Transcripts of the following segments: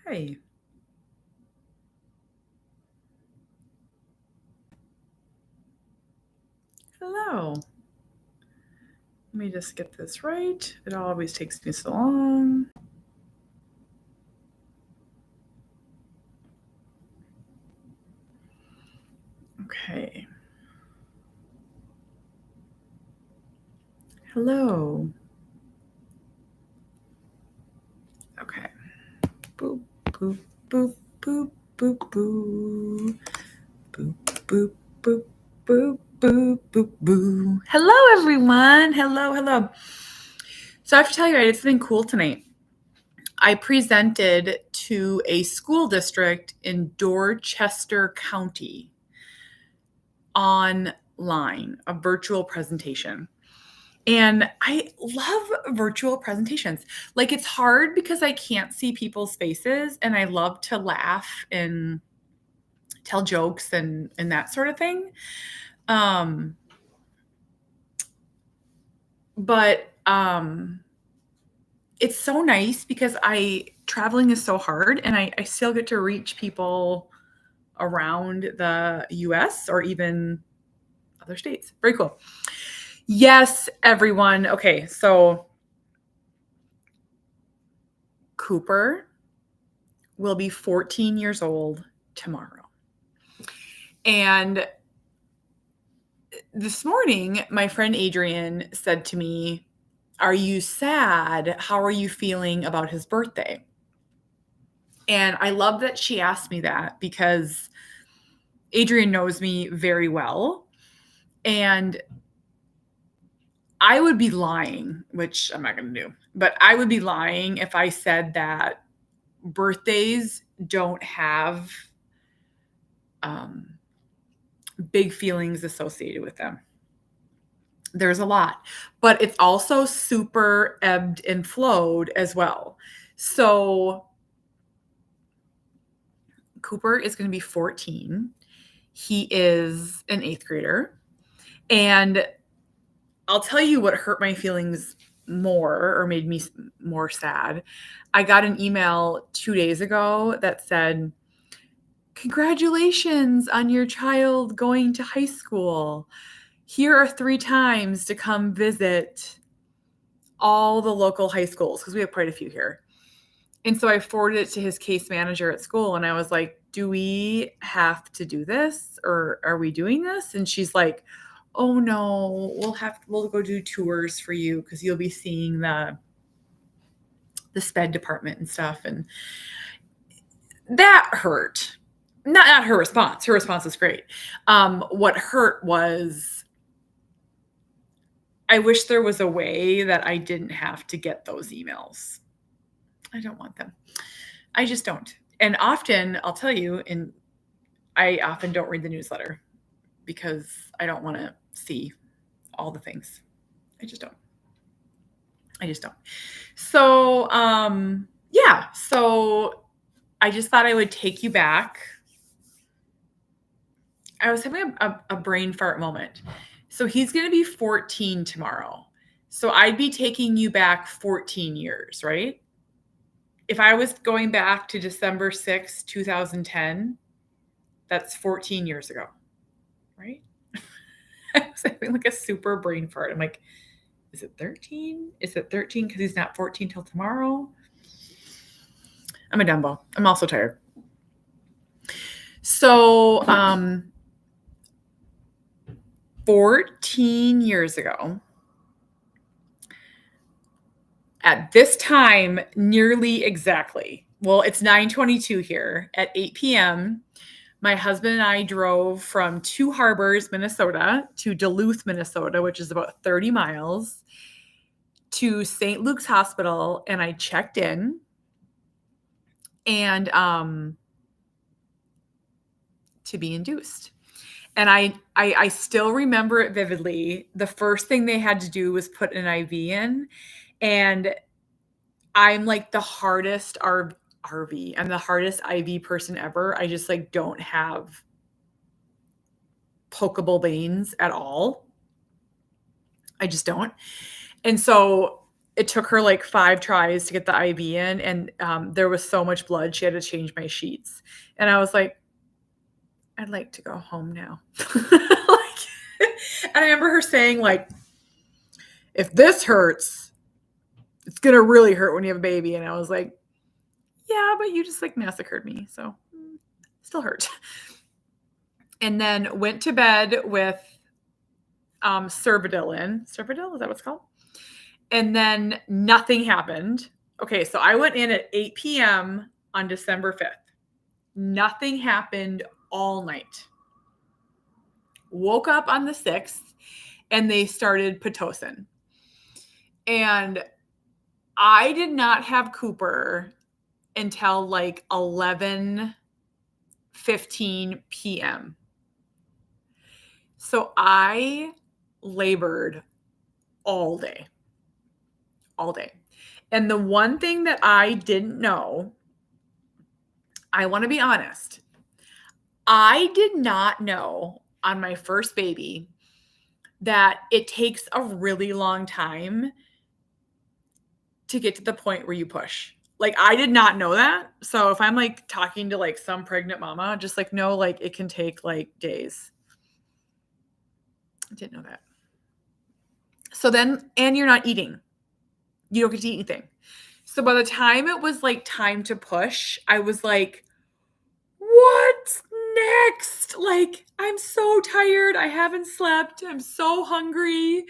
Hi. Hello. Let me just get this right. It always takes me so long. Okay. Hello. Okay. Boop, boop, boop, boop, boop, boop. Boop, boop, boop, boop, boop, boop, boop. Hello, everyone. Hello. So I have to tell you, I did something cool tonight. I presented to a school district in Dorchester County online, a virtual presentation. And I love virtual presentations. Like, it's hard because I can't see people's faces, and I love to laugh and tell jokes and that sort of thing. Um, but it's so nice because traveling is so hard, and I still get to reach people around the US or even other states. Very cool. Yes, everyone. Okay, so Cooper will be 14 years old tomorrow. And this morning, my friend Adrian said to me, "Are you sad? How are you feeling about his birthday?" And I love that she asked me that because Adrian knows me very well. And I would be lying, which I'm not going to do, but I would be lying if I said that birthdays don't have um, big feelings associated with them. There's a lot, but it's also super ebbed and flowed as well. So Cooper is going to be 14. He is an eighth grader. And I'll tell you what hurt my feelings more or made me more sad. I got an email 2 days ago that said, "Congratulations on your child going to high school. Here are 3 times to come visit all the local high schools," because we have quite a few here. And so I forwarded it to his case manager at school, and I was like, "Do we have to do this, or are we doing this?" And she's like, "Oh no, we'll go do tours for you because you'll be seeing the sped department and stuff." And that hurt. Not her response. Her response was great. What hurt was I wish there was a way that I didn't have to get those emails. I don't want them. I just don't. And often, I'll tell you, and I often don't read the newsletter because I don't want to see all the things. I just don't. I just don't. So, yeah. So I just thought I would take you back. I was having a brain fart moment. So he's going to be 14 tomorrow. So I'd be taking you back 14 years, right? If I was going back to December 6, 2010, that's 14 years ago, right? I was having like a super brain fart. I'm like, is it 13? Is it 13 because he's not 14 till tomorrow? I'm a Dumbo. I'm also tired. So, 14 years ago, at this time, nearly exactly, well, it's 9:22 here at 8 p.m. My husband and I drove from Two Harbors, Minnesota to Duluth, Minnesota, which is about 30 miles, to St. Luke's Hospital, and I checked in. And to be induced. And I still remember it vividly. The first thing they had to do was put an IV in, and I'm like the hardest RV. I'm the hardest IV person ever. I just like don't have pokeable veins at all. I just don't. And so it took her like 5 tries to get the IV in, and there was so much blood, she had to change my sheets. And I was like, I'd like to go home now. Like, and I remember her saying, like, if this hurts, it's going to really hurt when you have a baby. And I was like, yeah, but you just like massacred me. So still hurt. And then went to bed with Servidil. Servidil, is that what it's called? And then nothing happened. Okay, so I went in at 8 p.m. on December 5th. Nothing happened all night. Woke up on the 6th and they started Pitocin. And I did not have Cooper until like 11:15 p.m. So I labored all day. All day. And the one thing that I didn't know, I want to be honest, I did not know on my first baby that it takes a really long time to get to the point where you push. Like, I did not know that. So if I'm like talking to like some pregnant mama, just like know like it can take like days. I didn't know that. So then, and you're not eating. You don't get to eat anything. So by the time it was like time to push, I was like, what's next? Like, I'm so tired. I haven't slept. I'm so hungry.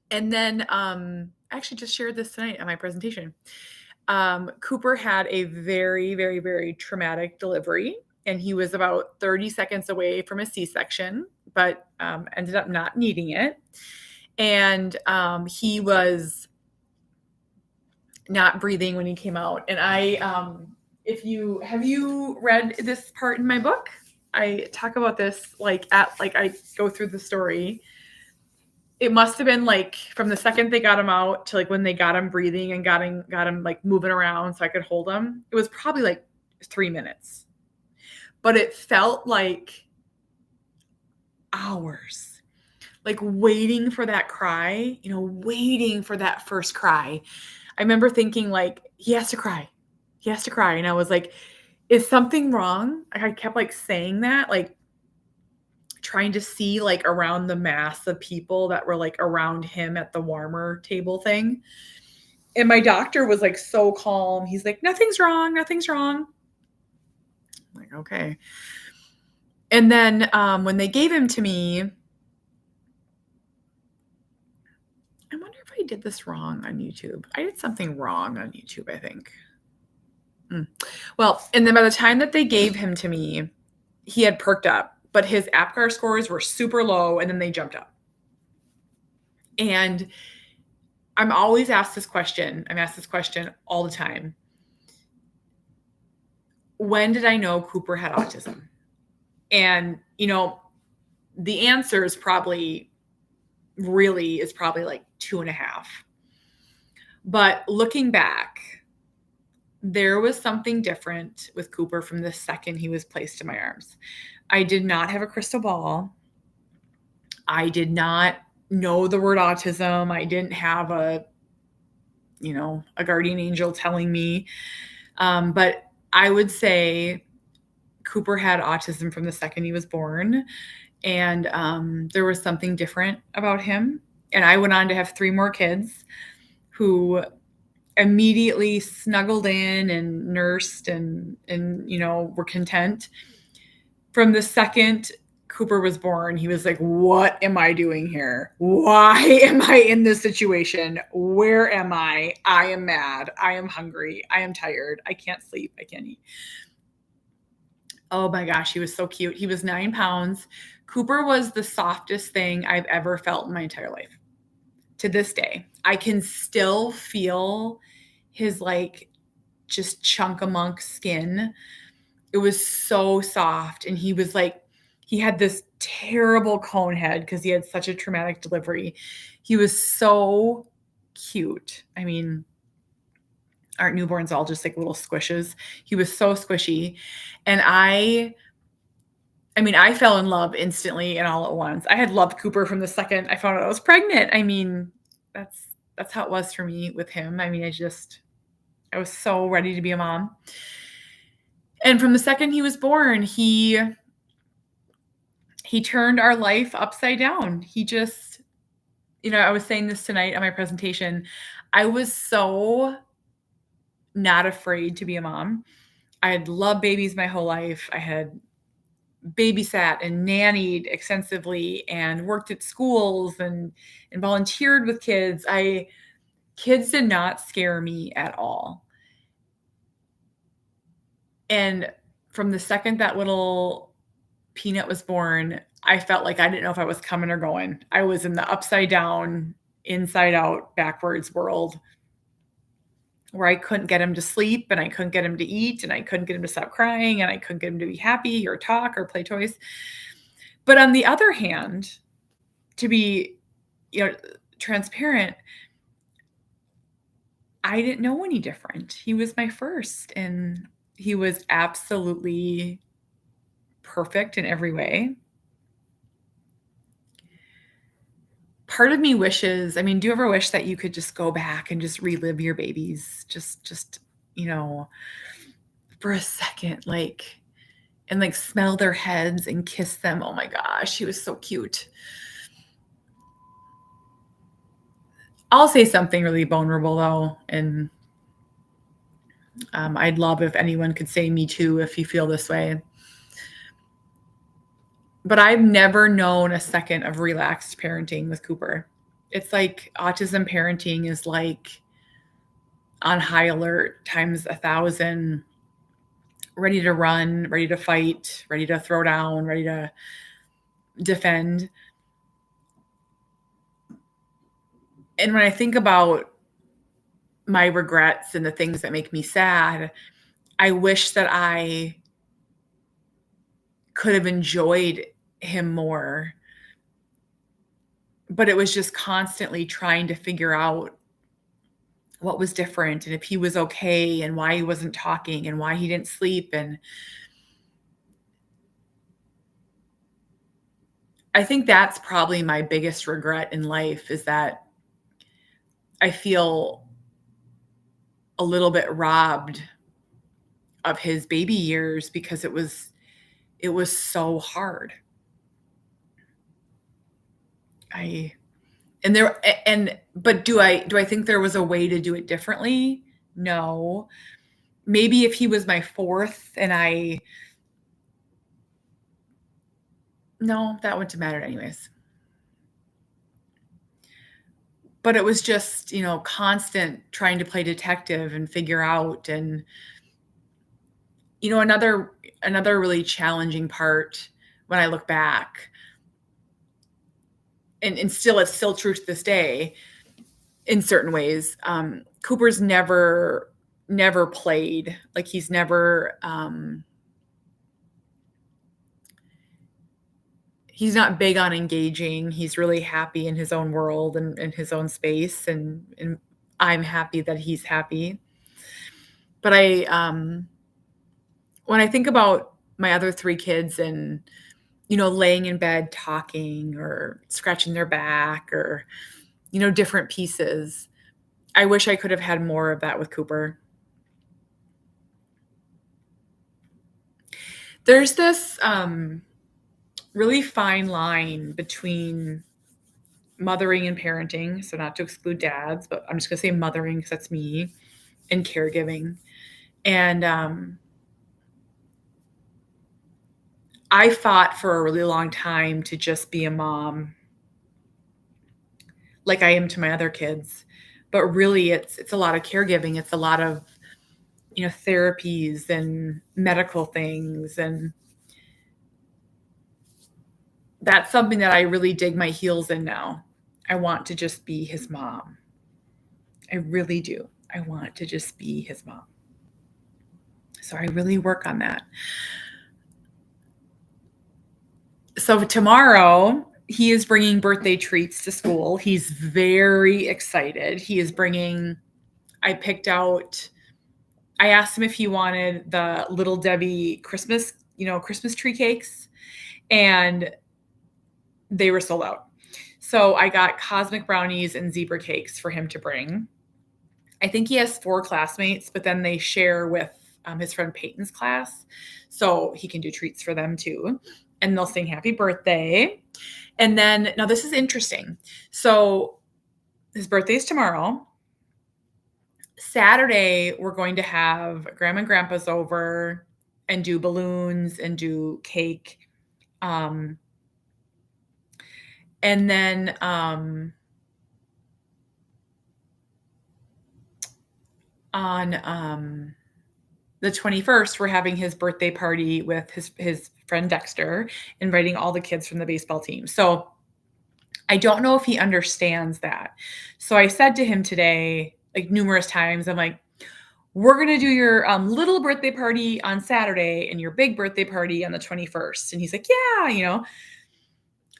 And then I actually just shared this tonight on my presentation. Cooper had a very, very, very traumatic delivery, and he was about 30 seconds away from a C-section, but ended up not needing it. And he was not breathing when he came out. And have you read this part in my book? I talk about this I go through the story. It must have been like from the second they got him out to like when they got him breathing and got him like moving around so I could hold him. It was probably like 3 minutes, but it felt like hours, like waiting for that cry, waiting for that first cry. I remember thinking like, he has to cry. He has to cry. And I was like, is something wrong? I kept like saying that, like trying to see like around the mass of people that were like around him at the warmer table thing. And my doctor was like so calm. He's like, nothing's wrong. Nothing's wrong. I'm like, okay. And then when they gave him to me, I wonder if I did this wrong on YouTube. I did something wrong on YouTube, I think. Well, and then by the time that they gave him to me, he had perked up, but his APGAR scores were super low, and then they jumped up. And I'm always asked this question. I'm asked this question all the time. When did I know Cooper had autism? And, the answer is probably like 2.5. But looking back, there was something different with Cooper from the second he was placed in my arms. I did not have a crystal ball. I did not know the word autism. I didn't have a guardian angel telling me. But I would say Cooper had autism from the second he was born. And there was something different about him. And I went on to have 3 more kids who immediately snuggled in and nursed and were content. From the second Cooper was born, he was like, what am I doing here? Why am I in this situation? Where am I? I am mad. I am hungry. I am tired. I can't sleep. I can't eat. Oh my gosh, he was so cute. He was 9 pounds. Cooper was the softest thing I've ever felt in my entire life. To this day, I can still feel his like just chunk-a-munk skin. It was so soft. And he was like, he had this terrible cone head because he had such a traumatic delivery. He was so cute. I mean, aren't newborns all just like little squishes? He was so squishy. And I fell in love instantly and all at once. I had loved Cooper from the second I found out I was pregnant. I mean, that's that's how it was for me with him. I mean, I was so ready to be a mom. And from the second he was born, he turned our life upside down. He just, I was saying this tonight on my presentation. I was so not afraid to be a mom. I had loved babies my whole life. I had babysat and nannied extensively and worked at schools and volunteered with kids. Kids did not scare me at all. And from the second that little Peanut was born, I felt like I didn't know if I was coming or going. I was in the upside down, inside out, backwards world where I couldn't get him to sleep and I couldn't get him to eat and I couldn't get him to stop crying and I couldn't get him to be happy or talk or play toys. But on the other hand, to be, transparent, I didn't know any different. He was my first and he was absolutely perfect in every way. Part of me wishes, I mean, do you ever wish that you could just go back and just relive your babies? Just, for a second, and smell their heads and kiss them. Oh my gosh, he was so cute. I'll say something really vulnerable though, and I'd love if anyone could say me too if you feel this way. But I've never known a second of relaxed parenting with Cooper. It's like autism parenting is like on high alert times 1,000, ready to run, ready to fight, ready to throw down, ready to defend. And when I think about my regrets and the things that make me sad, I wish that I could have enjoyed him more. But it was just constantly trying to figure out what was different and if he was okay and why he wasn't talking and why he didn't sleep. And I think that's probably my biggest regret in life is that I feel a little bit robbed of his baby years because it was so hard. But do I think there was a way to do it differently? No. Maybe if he was my fourth and no, that wouldn't have mattered anyways. But it was just, constant trying to play detective and figure out. And, another really challenging part when I look back, and it's still true to this day in certain ways. Cooper's never played. Like he's never, he's not big on engaging. He's really happy in his own world and in his own space. And I'm happy that he's happy. But when I think about my other three kids and, laying in bed talking or scratching their back or, different pieces, I wish I could have had more of that with Cooper. There's this really fine line between mothering and parenting. So not to exclude dads, but I'm just going to say mothering because that's me, and caregiving. And I fought for a really long time to just be a mom like I am to my other kids. But really it's a lot of caregiving. It's a lot of, therapies and medical things. And that's something that I really dig my heels in now. I want to just be his mom. I really do. I want to just be his mom. So I really work on that. So tomorrow, he is bringing birthday treats to school. He's very excited. I asked him if he wanted the Little Debbie Christmas tree cakes, and they were sold out. So I got cosmic brownies and zebra cakes for him to bring. I think he has 4 classmates, but then they share with his friend Peyton's class. So he can do treats for them too. And they'll sing happy birthday. And then, now this is interesting. So his birthday's tomorrow. Saturday, we're going to have grandma and grandpa's over and do balloons and do cake. Um, and then on the 21st, we're having his birthday party with his friend Dexter, inviting all the kids from the baseball team. So I don't know if he understands that. So I said to him today, like numerous times, I'm like, we're going to do your little birthday party on Saturday and your big birthday party on the 21st. And he's like, yeah.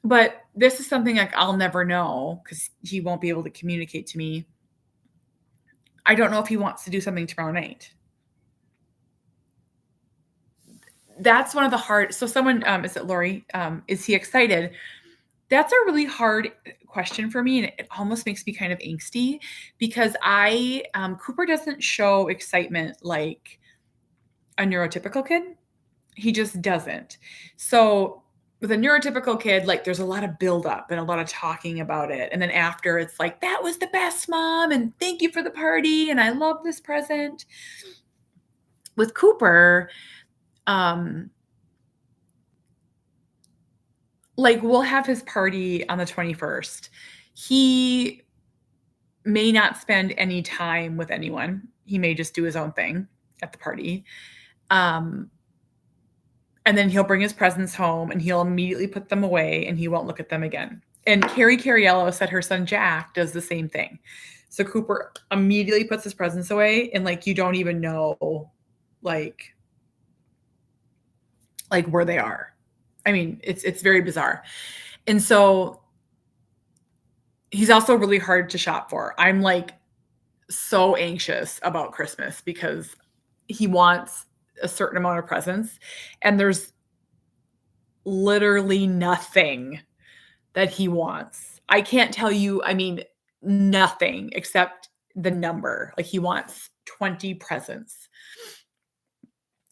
But this is something like I'll never know because he won't be able to communicate to me. I don't know if he wants to do something tomorrow night. That's one of the hard. So someone, is it Lori? Is he excited? That's a really hard question for me, and it almost makes me kind of angsty because Cooper doesn't show excitement like a neurotypical kid. He just doesn't. So with a neurotypical kid, like there's a lot of buildup and a lot of talking about it. And then after it's like, that was the best, mom. And thank you for the party. And I love this present. With Cooper, like we'll have his party on the 21st. He may not spend any time with anyone. He may just do his own thing at the party. And then he'll bring his presents home and he'll immediately put them away and he won't look at them again. And Carrie Cariello said her son Jack does the same thing. So Cooper immediately puts his presents away and like you don't even know like where they are. I mean, it's very bizarre. And so he's also really hard to shop for. I'm like so anxious about Christmas because he wants a certain amount of presents and there's literally nothing that he wants. I can't tell you, I mean, nothing except the number. Like he wants 20 presents.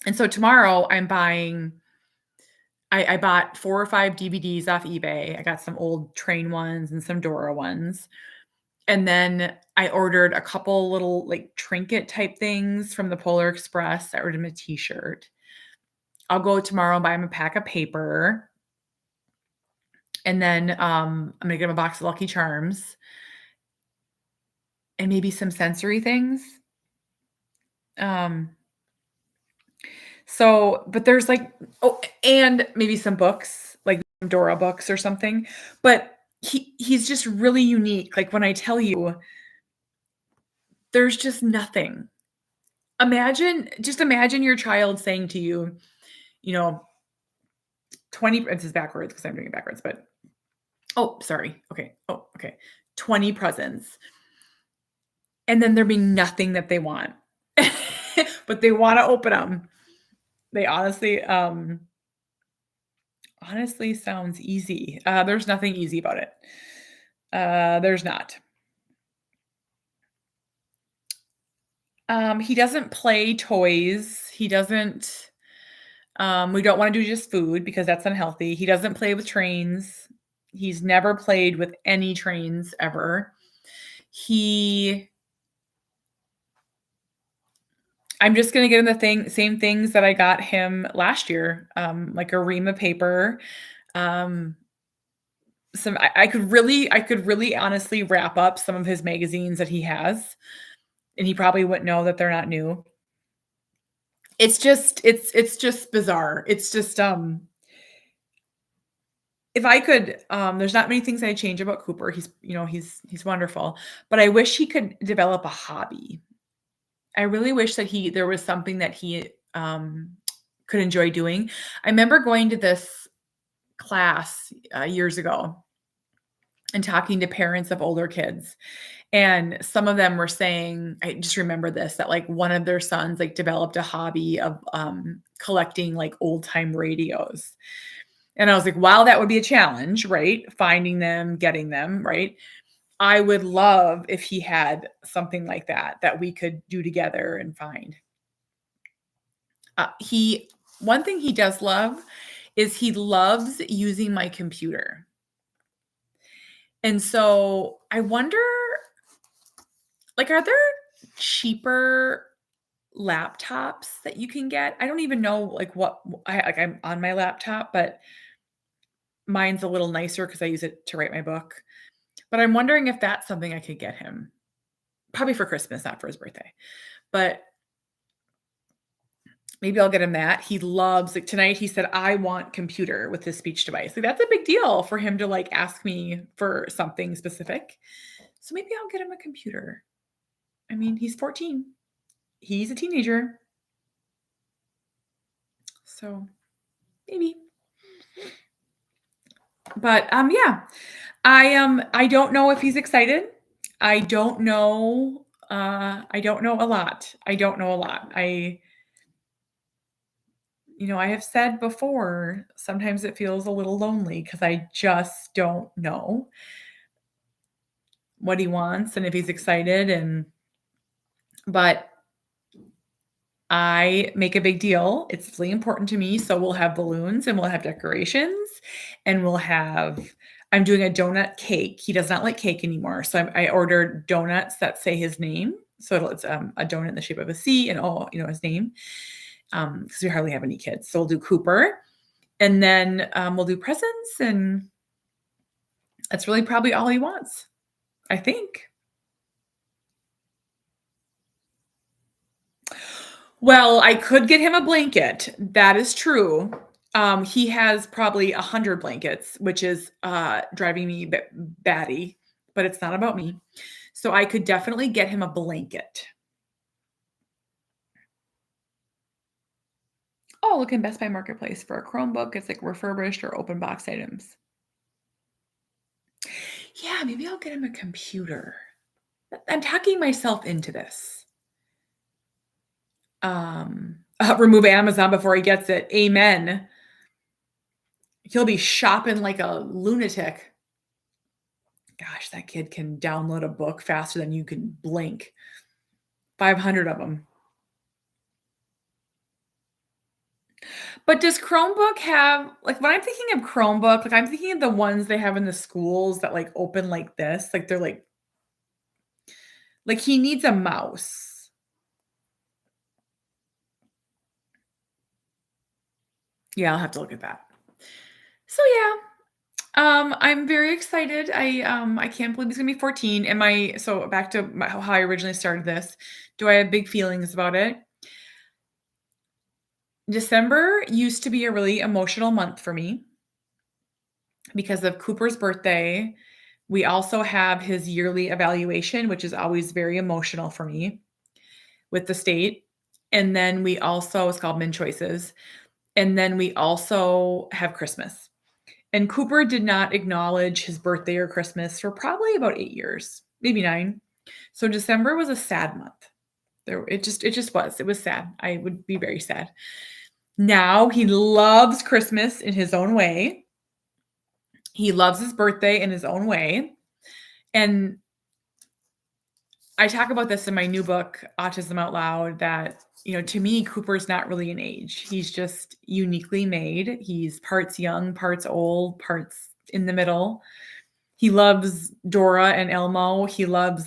And so tomorrow I'm buying, I bought 4 or 5 DVDs off eBay. I got some old Train ones and some Dora ones. And then I ordered a couple little like trinket type things from the Polar Express. I ordered him a t-shirt. I'll go tomorrow and buy him a pack of paper. And then I'm going to get him a box of Lucky Charms and maybe some sensory things. But there's like, and maybe some books, like some Dora books or something. But he's just really unique. Like when I tell you, there's just nothing. Imagine your child saying to you, 20, this is backwards because I'm doing it backwards, but, sorry. Okay. 20 presents. And then there being nothing that they want, but they want to open them. They honestly sounds easy. There's nothing easy about it. There's not. He doesn't play toys. He doesn't, we don't want to do just food because that's unhealthy. He doesn't play with trains. He's never played with any trains ever. I'm just going to get him the same things that I got him last year, like a ream of paper. I could really honestly wrap up some of his magazines that he has, and he probably wouldn't know that they're not new. It's just bizarre. It's just, if I could, there's not many things I'd change about Cooper. He's wonderful, but I wish he could develop a hobby. I really wish that there was something that he could enjoy doing. I remember going to this class years ago and talking to parents of older kids. And some of them were saying, I just remember this, that like one of their sons like developed a hobby of collecting like old time radios. And I was like, wow, that would be a challenge, right? Finding them, getting them, right? I would love if he had something like that we could do together and find. He One thing he does love is he loves using my computer. And so I wonder, like, are there cheaper laptops that you can get? I don't even know like what I'm on my laptop, but mine's a little nicer because I use it to write my book. But I'm wondering if that's something I could get him. Probably for Christmas, not for his birthday. But maybe I'll get him that. He loves, like, tonight he said, "I want computer," with his speech device. Like, that's a big deal for him to, like, ask me for something specific. So maybe I'll get him a computer. I mean, he's 14. He's a teenager. So maybe. But, yeah. I don't know if he's excited. I don't know, I don't know a lot. I don't know a lot. I have said before, sometimes it feels a little lonely because I just don't know what he wants and if he's excited, but I make a big deal. It's really important to me, so we'll have balloons and we'll have decorations and I'm doing a donut cake. He does not like cake anymore, so I ordered donuts that say his name. So it's a donut in the shape of a C and his name. Because we hardly have any kids, so we'll do Cooper, and then we'll do presents, and that's really probably all he wants, I think. Well, I could get him a blanket. That is true. He has probably 100 blankets, which is driving me batty, but it's not about me. So I could definitely get him a blanket. Oh, look in Best Buy Marketplace for a Chromebook. It's like refurbished or open box items. Yeah, maybe I'll get him a computer. I'm talking myself into this. Remove Amazon before he gets it. Amen. He'll be shopping like a lunatic. Gosh, that kid can download a book faster than you can blink. 500 of them. But does Chromebook have, like, when I'm thinking of Chromebook, like, I'm thinking of the ones they have in the schools that, like, open like this, like, they're like he needs a mouse. Yeah, I'll have to look at that. So, yeah, I'm very excited. I can't believe he's gonna be 14. So back to how I originally started this. Do I have big feelings about it? December used to be a really emotional month for me because of Cooper's birthday. We also have his yearly evaluation, which is always very emotional for me with the state. And then we also, it's called Min Choices. And then we also have Christmas. And Cooper did not acknowledge his birthday or Christmas for probably about 8 years, maybe 9. So December was a sad month. It just was. It was sad. I would be very sad. Now he loves Christmas in his own way. He loves his birthday in his own way. And I talk about this in my new book, Autism Out Loud, that, to me, Cooper's not really an age. He's just uniquely made. He's parts young, parts old, parts in the middle. He loves Dora and Elmo. He loves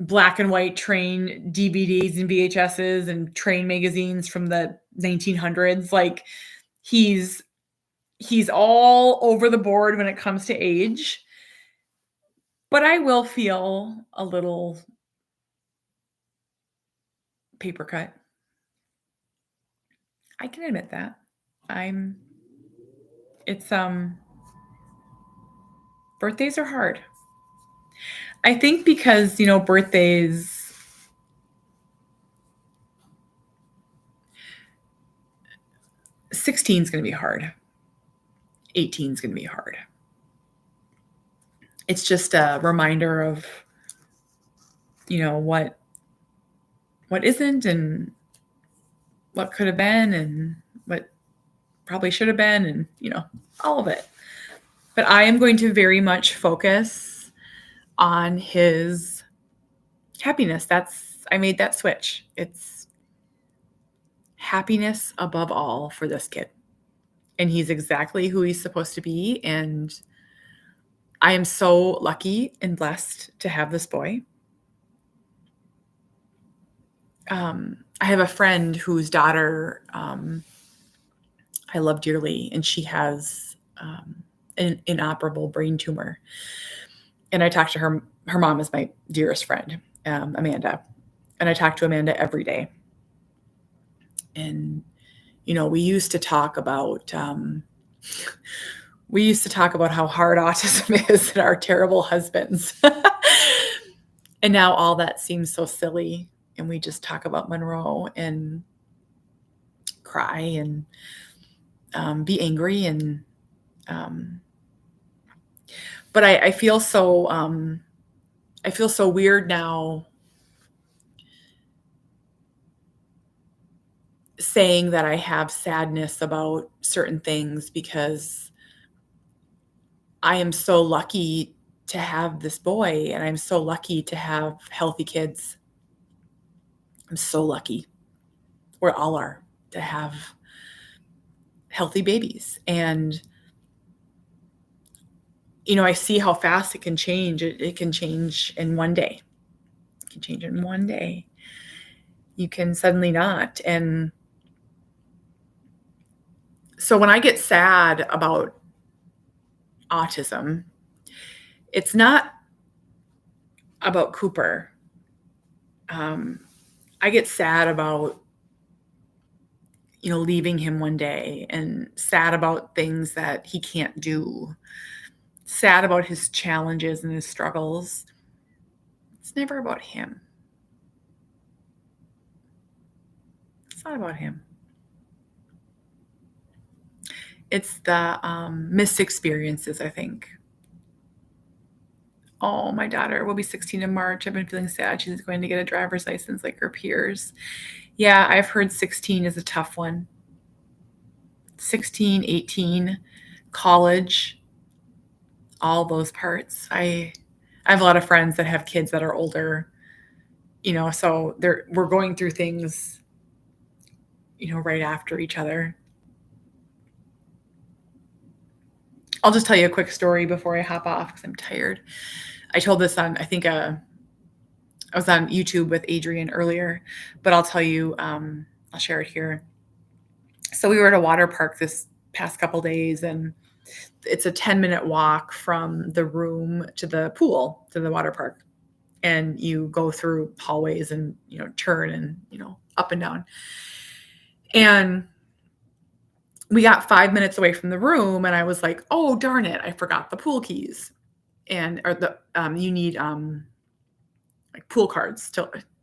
black and white train DVDs and VHSs and train magazines from the 1900s. Like, he's all over the board when it comes to age. But I will feel a little paper cut. I can admit that. I'm it's Birthdays are hard. I think because, birthdays 16 is going to be hard. 18 is going to be hard. It's just a reminder of, what isn't and what could have been and what probably should have been, and, all of it. But I am going to very much focus on his happiness. I made that switch. It's happiness above all for this kid. And he's exactly who he's supposed to be. And I am so lucky and blessed to have this boy. I have a friend whose daughter I love dearly, and she has an inoperable brain tumor. And I talked to her. Her mom is my dearest friend, Amanda. And I talk to Amanda every day. And, we used to talk about how hard autism is and our terrible husbands. And now all that seems so silly. And we just talk about Monroe and cry and be angry. And, but I feel so, weird now saying that I have sadness about certain things, because I am so lucky to have this boy, and I'm so lucky to have healthy kids. I'm so lucky. We all are, to have healthy babies. And, I see how fast it can change. It can change in one day. It can change in one day. You can suddenly not. And so when I get sad about autism, it's not about Cooper. I get sad about, leaving him one day, and sad about things that he can't do, sad about his challenges and his struggles. It's never about him. It's not about him. It's the missed experiences, I think. Oh, my daughter will be 16 in March. I've been feeling sad. She's going to get a driver's license like her peers. Yeah, I've heard 16 is a tough one. 16, 18, college, all those parts. I have a lot of friends that have kids that are older, so we're going through things, right after each other. I'll just tell you a quick story before I hop off, because I'm tired. I told this on, I think, I was on YouTube with Adrian earlier, but I'll tell you, I'll share it here. So we were at a water park this past couple days, and it's a 10-minute walk from the room to the pool, to the water park. And you go through hallways and, turn and, up and down. And we got 5 minutes away from the room, and I was like, oh, darn it, I forgot the pool keys. Or you need like pool cards.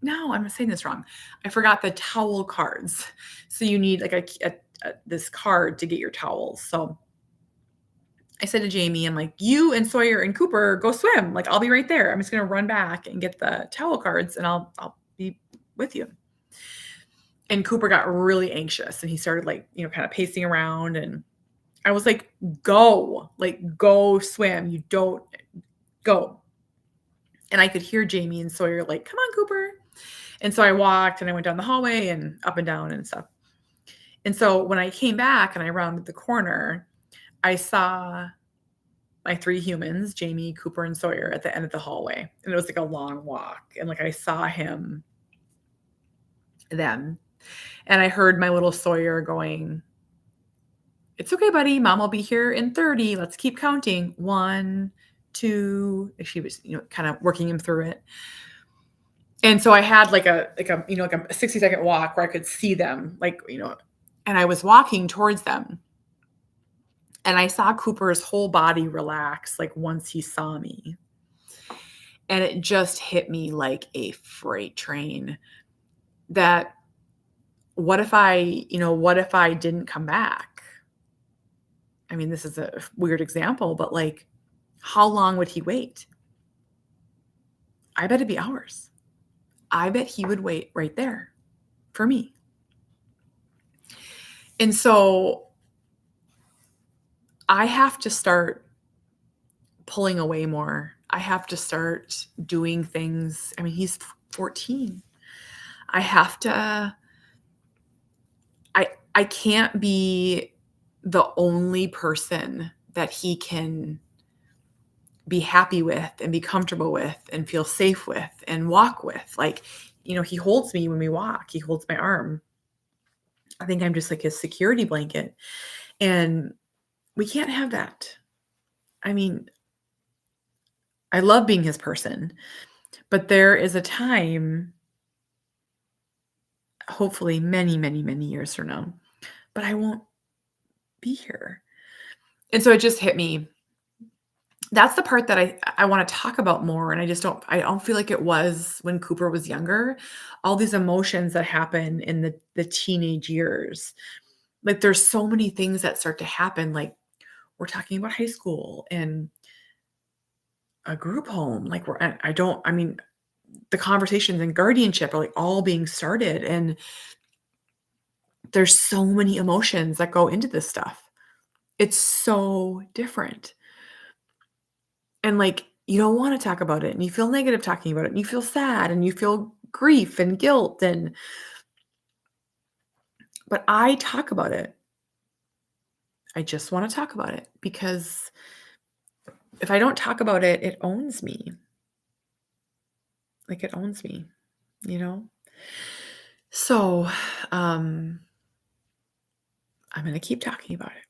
No, I'm saying this wrong. I forgot the towel cards. So you need like this card to get your towels. So I said to Jamie, I'm like, you and Sawyer and Cooper go swim. Like, I'll be right there. I'm just going to run back and get the towel cards, and I'll be with you. And Cooper got really anxious, and he started kind of pacing around, and I was like, go swim. You don't go. And I could hear Jamie and Sawyer like, come on, Cooper. And so I walked, and I went down the hallway and up and down and stuff. And so when I came back and I rounded the corner, I saw my three humans, Jamie, Cooper, and Sawyer, at the end of the hallway. And it was like a long walk. And I saw them. And I heard my little Sawyer going, it's okay, buddy. Mom will be here in 30. Let's keep counting. 1, 2. She was, kind of working him through it. And so I had like a 60-second walk where I could see them, and I was walking towards them. And I saw Cooper's whole body relax, once he saw me. And it just hit me like a freight train that what if I didn't come back? I mean, this is a weird example, but how long would he wait? I bet it'd be hours. I bet he would wait right there for me. And so I have to start pulling away more. I have to start doing things. I mean, he's 14. I have to I can't be the only person that he can be happy with and be comfortable with and feel safe with and walk with. Like, he holds me when we walk. He holds my arm. I think I'm just like his security blanket. And we can't have that. I mean, I love being his person, but there is a time, hopefully many, many, many years from now, but I won't be here. And so it just hit me. That's the part that I want to talk about more. And I don't feel like it was when Cooper was younger. All these emotions that happen in the teenage years. Like there's so many things that start to happen. Like we're talking about high school and a group home. Like I mean, the conversations and guardianship are like all being started. And there's so many emotions that go into this stuff. It's so different. And like, you don't want to talk about it and you feel negative talking about it and you feel sad and you feel grief and guilt but I talk about it. I just want to talk about it because if I don't talk about it, it owns me. Like it owns me, you know? So, I'm going to keep talking about it.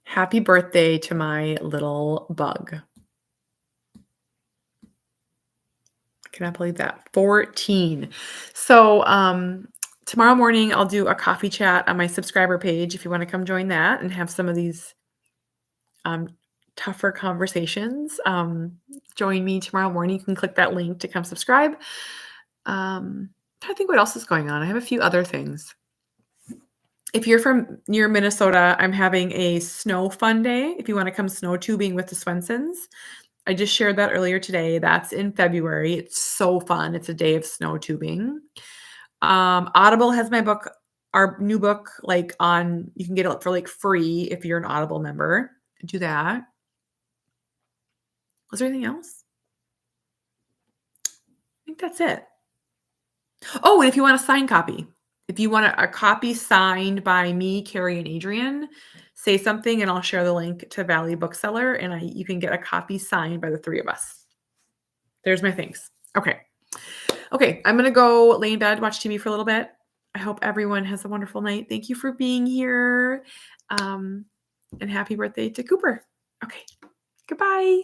Happy birthday to my little bug. I cannot believe that. 14. So, tomorrow morning, I'll do a coffee chat on my subscriber page if you want to come join that and have some of these tougher conversations. Join me tomorrow morning. You can click that link to come subscribe. I think what else is going on. I have a few other things. If you're from near Minnesota, I'm having a snow fun day. If you want to come snow tubing with the Swensons, I just shared that earlier today. That's in February. It's so fun. It's a day of snow tubing. Audible has my book, our new book, like you can get it for like free if you're an Audible member. Do that. Was there anything else? I think that's it. Oh, and if you want a signed copy, if you want a copy signed by me, Carrie, and Adrian, say something and I'll share the link to Valley Bookseller and you can get a copy signed by the three of us. There's my things. Okay. I'm going to go lay in bed, watch TV for a little bit. I hope everyone has a wonderful night. Thank you for being here. And happy birthday to Cooper. Okay. Goodbye.